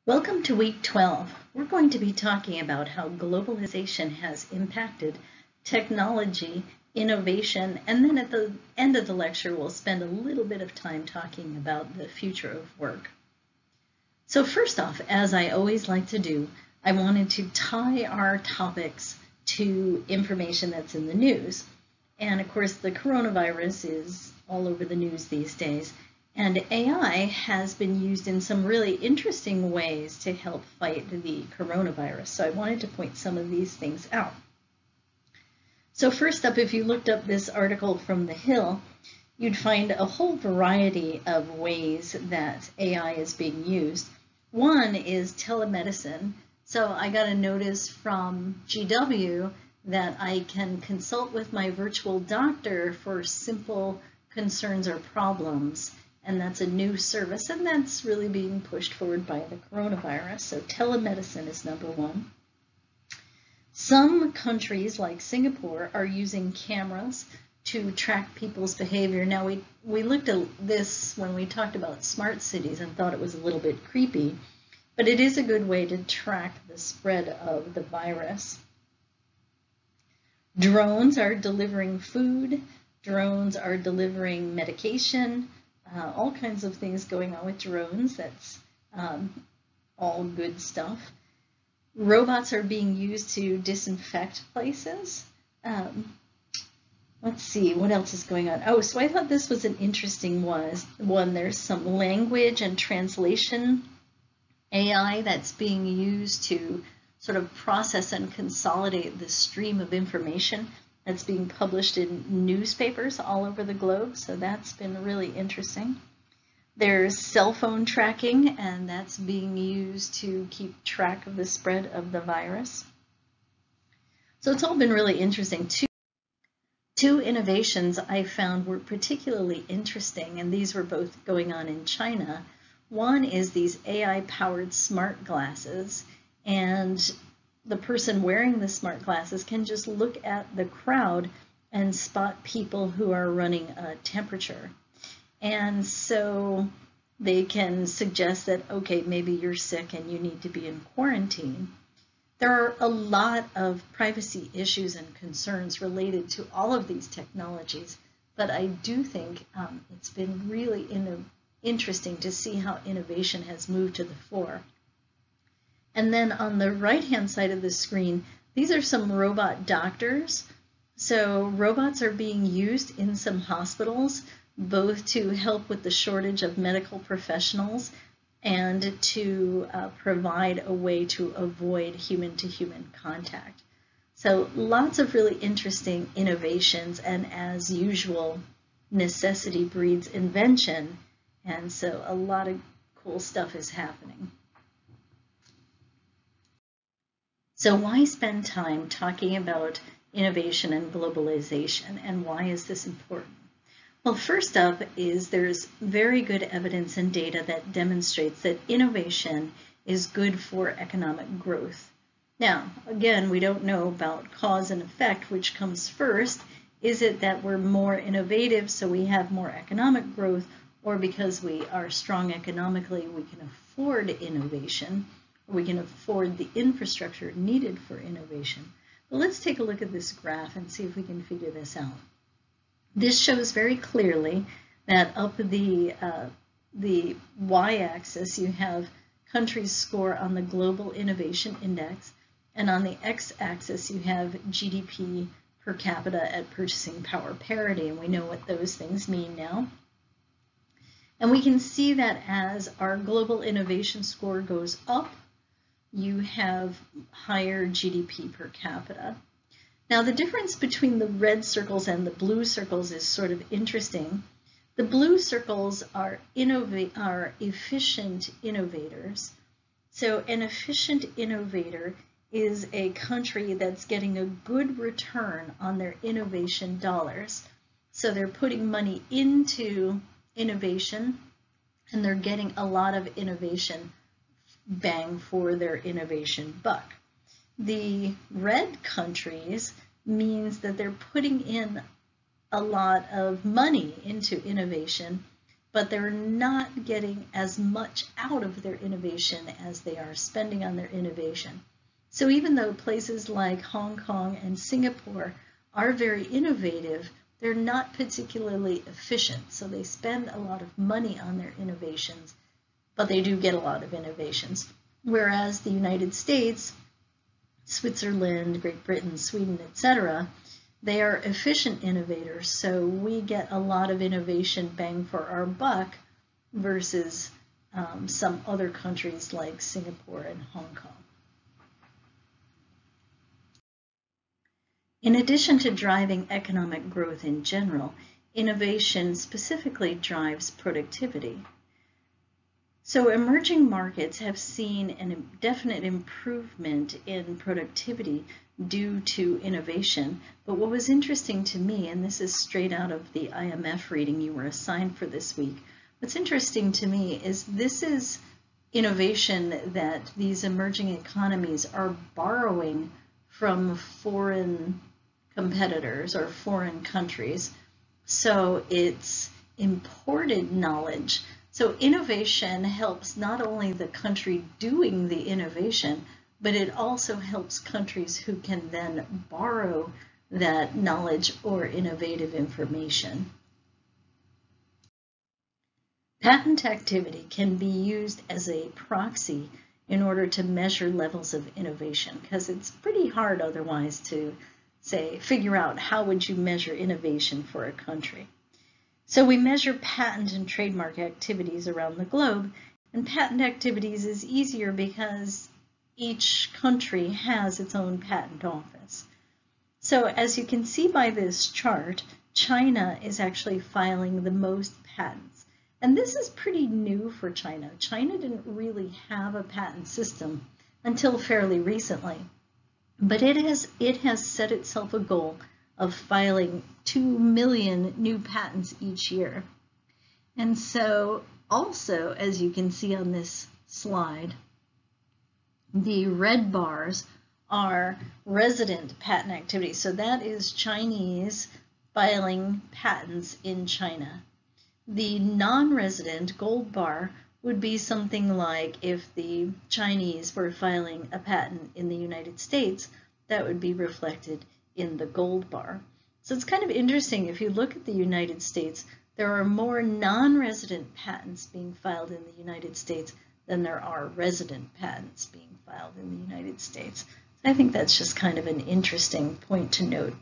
Welcome to week 12. We're going to be talking about how globalization has impacted technology, innovation, and then at the end of the lecture, we'll spend a little bit of time talking about the future of work. So first off, as I always like to do, I wanted to tie our topics to information that's in the news. And of course, the coronavirus is all over the news these days. And AI has been used in some really interesting ways to help fight the coronavirus. So I wanted to point some of these things out. So first up, if you looked up this article from The Hill, you'd find a whole variety of ways that AI is being used. One is telemedicine. So I got a notice from GW that I can consult with my virtual doctor for simple concerns or problems. And that's a new service, and that's really being pushed forward by the coronavirus. So telemedicine is number one. Some countries, like Singapore, are using cameras to track people's behavior. Now, we looked at this when we talked about smart cities and thought it was a little bit creepy, but it is a good way to track the spread of the virus. Drones are delivering food. Drones are delivering medication. All kinds of things going on with drones. That's all good stuff. Robots are being used to disinfect places. Let's see, what else is going on? Oh, so I thought this was an interesting one. There's some language and translation AI that's being used to sort of process and consolidate the stream of information that's being published in newspapers all over the globe, so that's been really interesting. There's cell phone tracking, and that's being used to keep track of the spread of the virus. So it's all been really interesting. Two innovations I found were particularly interesting, and these were both going on in China. One is these AI-powered smart glasses, and the person wearing the smart glasses can just look at the crowd and spot people who are running a temperature. And so they can suggest that, okay, maybe you're sick and you need to be in quarantine. There are a lot of privacy issues and concerns related to all of these technologies, but I do think it's been really interesting to see how innovation has moved to the fore. And then on the right-hand side of the screen, these are some robot doctors. So robots are being used in some hospitals, both to help with the shortage of medical professionals and to provide a way to avoid human-to-human contact. So lots of really interesting innovations, and as usual, necessity breeds invention, and so a lot of cool stuff is happening. So why spend time talking about innovation and globalization, and why is this important? Well, first up is there's very good evidence and data that demonstrates that innovation is good for economic growth. Now, again, we don't know about cause and effect, which comes first. Is it that we're more innovative so we have more economic growth, or because we are strong economically we can afford innovation? We can afford the infrastructure needed for innovation. But let's take a look at this graph and see if we can figure this out. This shows very clearly that up the y-axis you have countries' score on the Global Innovation Index, and on the x-axis you have GDP per capita at purchasing power parity, and we know what those things mean now. And we can see that as our global innovation score goes up, you have higher GDP per capita. Now, the difference between the red circles and the blue circles is sort of interesting. The blue circles are efficient innovators. So an efficient innovator is a country that's getting a good return on their innovation dollars. So they're putting money into innovation, and they're getting a lot of innovation bang for their innovation buck. The red countries means that they're putting in a lot of money into innovation, but they're not getting as much out of their innovation as they are spending on their innovation. So even though places like Hong Kong and Singapore are very innovative, they're not particularly efficient. So they spend a lot of money on their innovations, but they do get a lot of innovations. Whereas the United States, Switzerland, Great Britain, Sweden, etc., they are efficient innovators, so we get a lot of innovation bang for our buck versus some other countries like Singapore and Hong Kong. In addition to driving economic growth in general, innovation specifically drives productivity. So emerging markets have seen a definite improvement in productivity due to innovation. But what was interesting to me, and this is straight out of the IMF reading you were assigned for this week, what's interesting to me is this is innovation that these emerging economies are borrowing from foreign competitors or foreign countries. So it's imported knowledge. So innovation helps not only the country doing the innovation, but it also helps countries who can then borrow that knowledge or innovative information. Patent activity can be used as a proxy in order to measure levels of innovation, because it's pretty hard otherwise to figure out how would you measure innovation for a country. So we measure patent and trademark activities around the globe, and patent activities is easier because each country has its own patent office. So as you can see by this chart, China is actually filing the most patents. And this is pretty new for China. China didn't really have a patent system until fairly recently. But it has set itself a goal of filing 2 million new patents each year. And so also, as you can see on this slide, the red bars are resident patent activity. So that is Chinese filing patents in China. The non-resident gold bar would be something like if the Chinese were filing a patent in the United States, that would be reflected in the gold bar. So it's kind of interesting, if you look at the United States, there are more non-resident patents being filed in the United States than there are resident patents being filed in the United States. So I think that's just kind of an interesting point to note.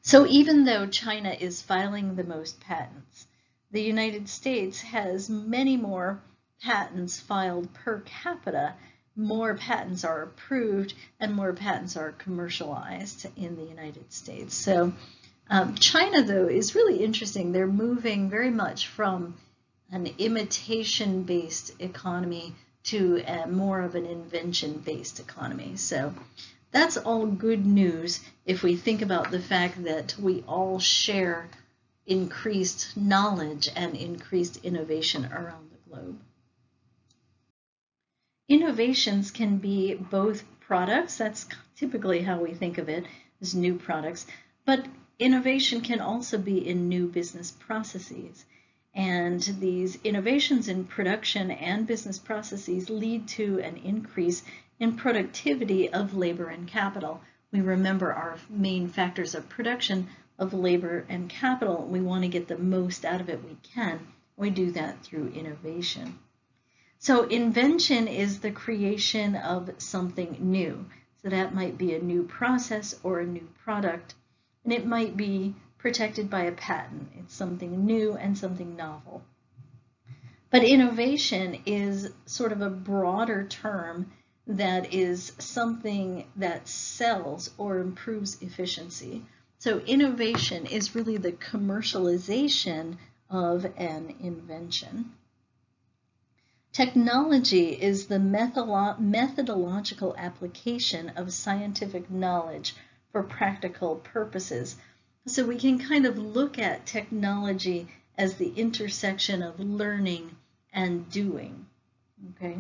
So even though China is filing the most patents, the United States has many more patents filed per capita. More patents are approved and more patents are commercialized in the United States. So China, though, is really interesting. They're moving very much from an imitation-based economy to more of an invention-based economy. So that's all good news if we think about the fact that we all share increased knowledge and increased innovation around the globe. Innovations can be both products, that's typically how we think of it, as new products, but innovation can also be in new business processes. And these innovations in production and business processes lead to an increase in productivity of labor and capital. We remember our main factors of production of labor and capital. We want to get the most out of it we can. We do that through innovation. So invention is the creation of something new. So that might be a new process or a new product, and it might be protected by a patent. It's something new and something novel. But innovation is sort of a broader term that is something that sells or improves efficiency. So innovation is really the commercialization of an invention. Technology is the methodological application of scientific knowledge for practical purposes. So we can kind of look at technology as the intersection of learning and doing. Okay.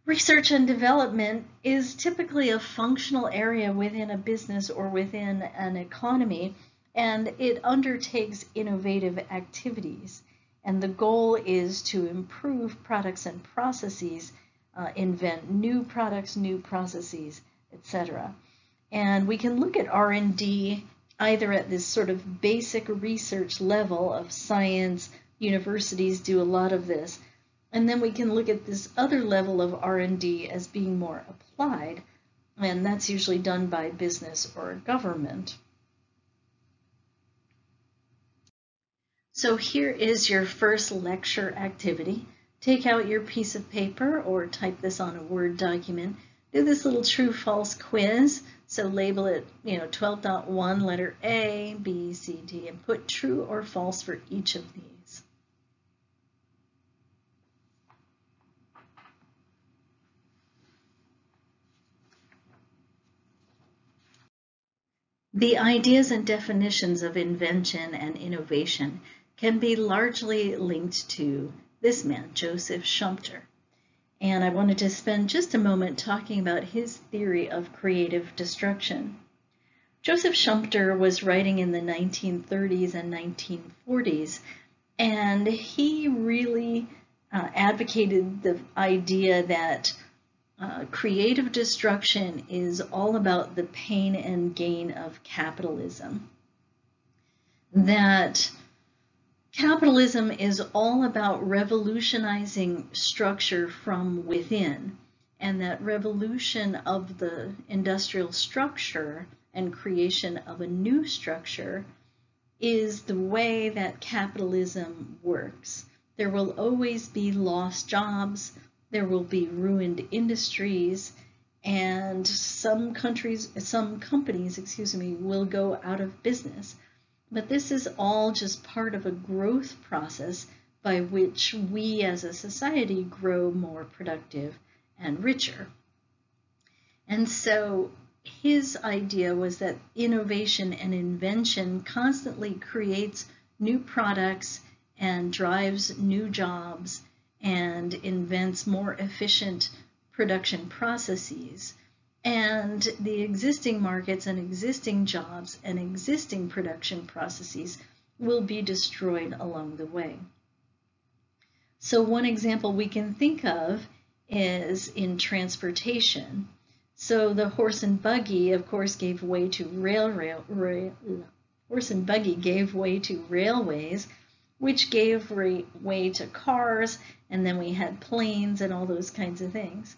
Research and development is typically a functional area within a business or within an economy, and it undertakes innovative activities. And the goal is to improve products and processes, invent new products, new processes, etc. And we can look at R&D either at this sort of basic research level of science. Universities do a lot of this. And then we can look at this other level of R&D as being more applied, and that's usually done by business or government. So here is your first lecture activity. Take out your piece of paper or type this on a Word document. Do this little true-false quiz. So label it, 12.1, letter A, B, C, D, and put true or false for each of these. The ideas and definitions of invention and innovation can be largely linked to this man, Joseph Schumpeter. And I wanted to spend just a moment talking about his theory of creative destruction. Joseph Schumpeter was writing in the 1930s and 1940s, and he really advocated the idea that creative destruction is all about the pain and gain of capitalism. That capitalism is all about revolutionizing structure from within, and that revolution of the industrial structure and creation of a new structure is the way that capitalism works. There will always be lost jobs. There will be ruined industries, and some companies, will go out of business. But this is all just part of a growth process by which we as a society grow more productive and richer. And so his idea was that innovation and invention constantly creates new products and drives new jobs and invents more efficient production processes. And the existing markets and existing jobs and existing production processes will be destroyed along the way. So one example we can think of is in transportation. So the horse and buggy, of course, gave way to railways, which gave way to cars, and then we had planes and all those kinds of things.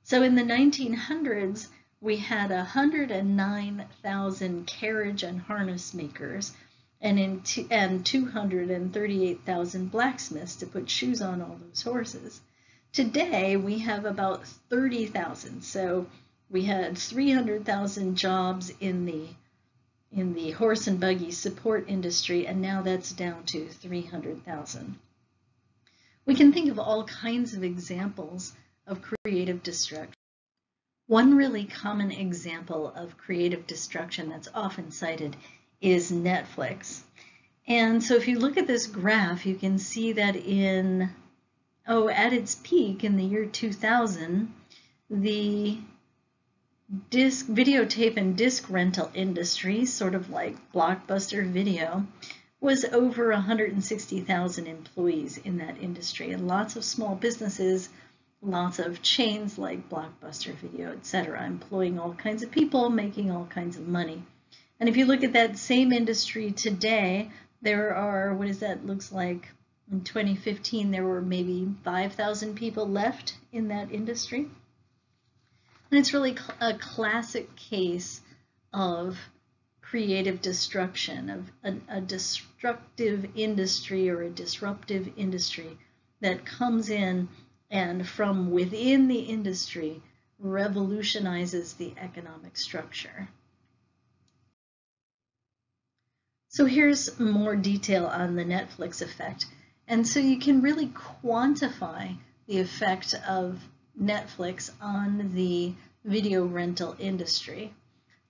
So in the 1900s, we had 109,000 carriage and harness makers and 238,000 blacksmiths to put shoes on all those horses. Today, we have about 30,000. So we had 300,000 jobs in the horse and buggy support industry, and now that's down to 300,000. We can think of all kinds of examples of creative destruction. One really common example of creative destruction that's often cited is Netflix. And so if you look at this graph, you can see that at its peak in the year 2000, the videotape and disc rental industry, sort of like Blockbuster Video, was over 160,000 employees in that industry, and lots of small businesses, lots of chains like Blockbuster Video, etc., employing all kinds of people, making all kinds of money. And if you look at that same industry today, there are, looks like in 2015, there were maybe 5,000 people left in that industry. And it's really a classic case of creative destruction, of a destructive industry or a disruptive industry that comes in and from within the industry revolutionizes the economic structure. So here's more detail on the Netflix effect. And so you can really quantify the effect of Netflix on the video rental industry.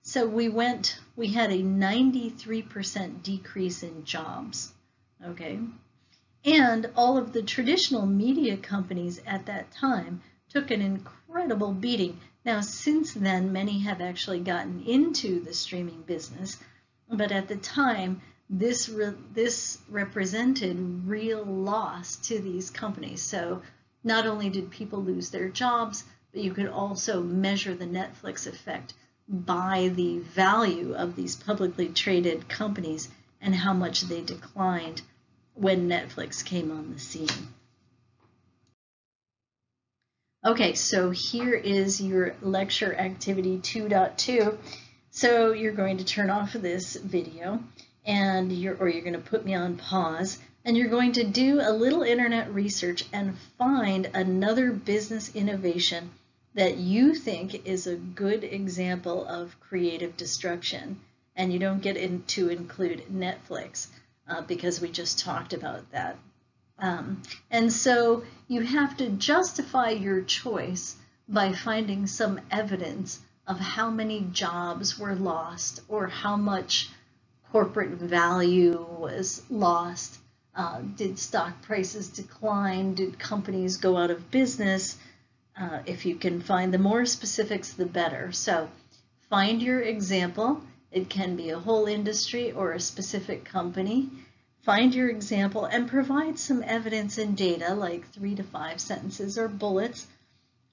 So we had a 93% decrease in jobs, okay? And all of the traditional media companies at that time took an incredible beating. Now, since then, many have actually gotten into the streaming business, but at the time, this represented real loss to these companies. So not only did people lose their jobs, but you could also measure the Netflix effect by the value of these publicly traded companies and how much they declined when Netflix came on the scene. Okay, so here is your lecture activity 2.2. So you're going to turn off this video and you're going to put me on pause, and you're going to do a little internet research and find another business innovation that you think is a good example of creative destruction. And you don't get to include Netflix because we just talked about that. And so you have to justify your choice by finding some evidence of how many jobs were lost or how much corporate value was lost. Did stock prices decline? Did companies go out of business? If you can find the more specifics, the better. So find your example. It can be a whole industry or a specific company. Find your example and provide some evidence and data, like 3 to 5 sentences or bullets,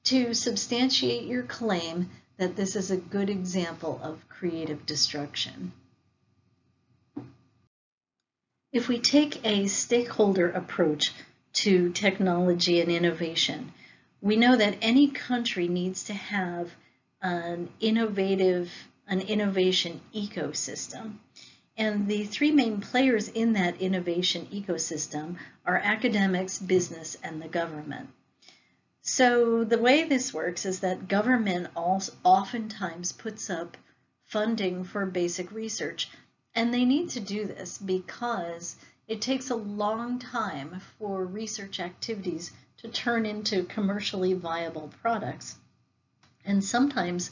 to substantiate your claim that this is a good example of creative destruction. If we take a stakeholder approach to technology and innovation, we know that any country needs to have an innovation ecosystem. And the three main players in that innovation ecosystem are academics, business, and the government. So the way this works is that government oftentimes puts up funding for basic research, and they need to do this because it takes a long time for research activities to turn into commercially viable products. And sometimes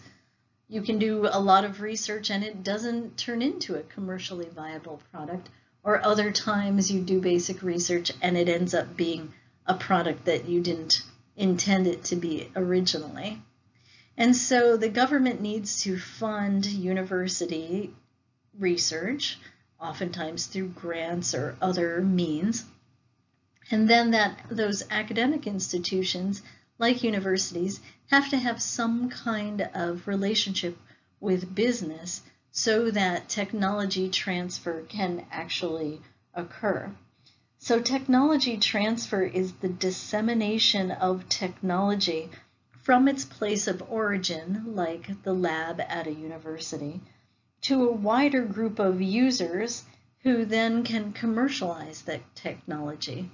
you can do a lot of research and it doesn't turn into a commercially viable product, or other times you do basic research and it ends up being a product that you didn't intend it to be originally. And so the government needs to fund university research, oftentimes through grants or other means. And then those academic institutions, like universities, have to have some kind of relationship with business so that technology transfer can actually occur. So technology transfer is the dissemination of technology from its place of origin, like the lab at a university, to a wider group of users who then can commercialize that technology.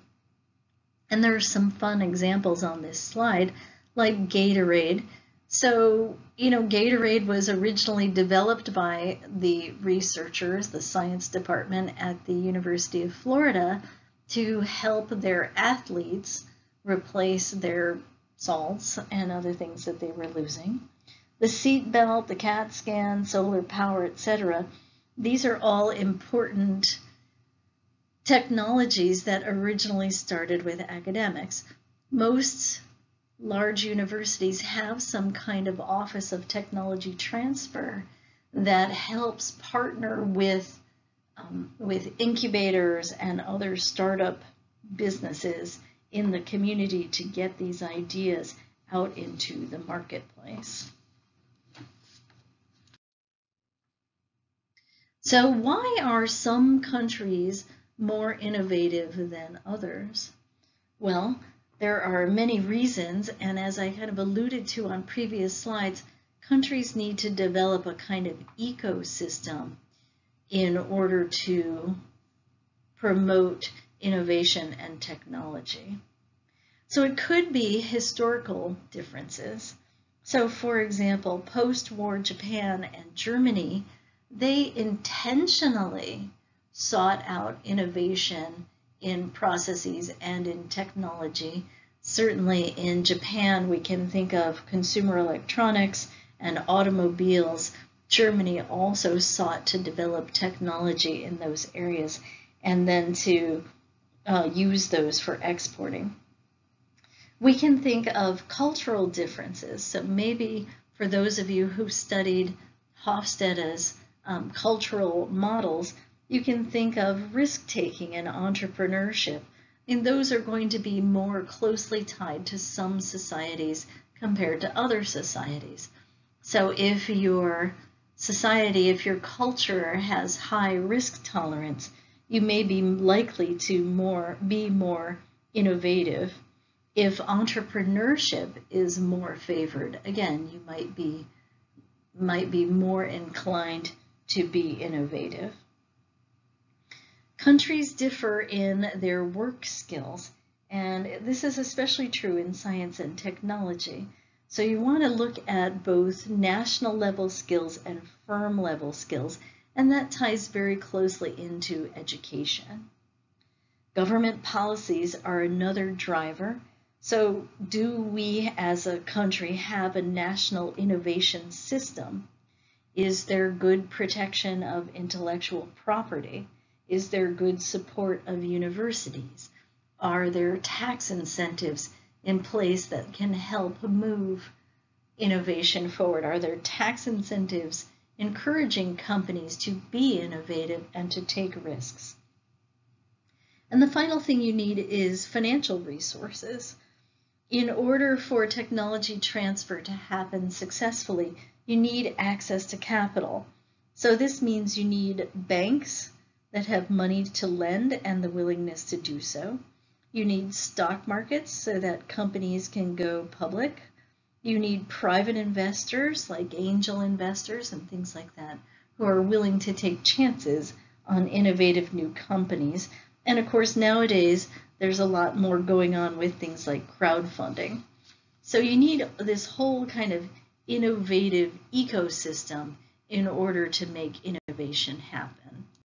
And there are some fun examples on this slide, like Gatorade. So, Gatorade was originally developed by the researchers, the science department at the University of Florida, to help their athletes replace their salts and other things that they were losing. The seat belt, the CAT scan, solar power, etc. These are all important technologies that originally started with academics. Most large universities have some kind of office of technology transfer that helps partner with incubators and other startup businesses in the community to get these ideas out into the marketplace. So why are some countries more innovative than others? Well, there are many reasons, and as I kind of alluded to on previous slides, countries need to develop a kind of ecosystem in order to promote innovation and technology. So it could be historical differences. So for example, post-war Japan and Germany, they intentionally sought out innovation in processes and in technology. Certainly in Japan, we can think of consumer electronics and automobiles. Germany also sought to develop technology in those areas and then to use those for exporting. We can think of cultural differences. So maybe for those of you who studied Hofstede's cultural models, you can think of risk-taking and entrepreneurship. And those are going to be more closely tied to some societies compared to other societies. So if your society, if your culture has high risk tolerance, you may be likely to be more innovative. If entrepreneurship is more favored, again, you might be more inclined to be innovative. Countries differ in their work skills, and this is especially true in science and technology. So you want to look at both national level skills and firm level skills, and that ties very closely into education. Government policies are another driver. So do we as a country have a national innovation system? Is there good protection of intellectual property? Is there good support of universities? Are there tax incentives in place that can help move innovation forward? Are there tax incentives encouraging companies to be innovative and to take risks? And the final thing you need is financial resources. In order for technology transfer to happen successfully, you need access to capital. So this means you need banks that have money to lend and the willingness to do so. You need stock markets so that companies can go public. You need private investors like angel investors and things like that who are willing to take chances on innovative new companies. And of course, nowadays, there's a lot more going on with things like crowdfunding. So you need this whole kind of innovative ecosystem in order to make innovation happen.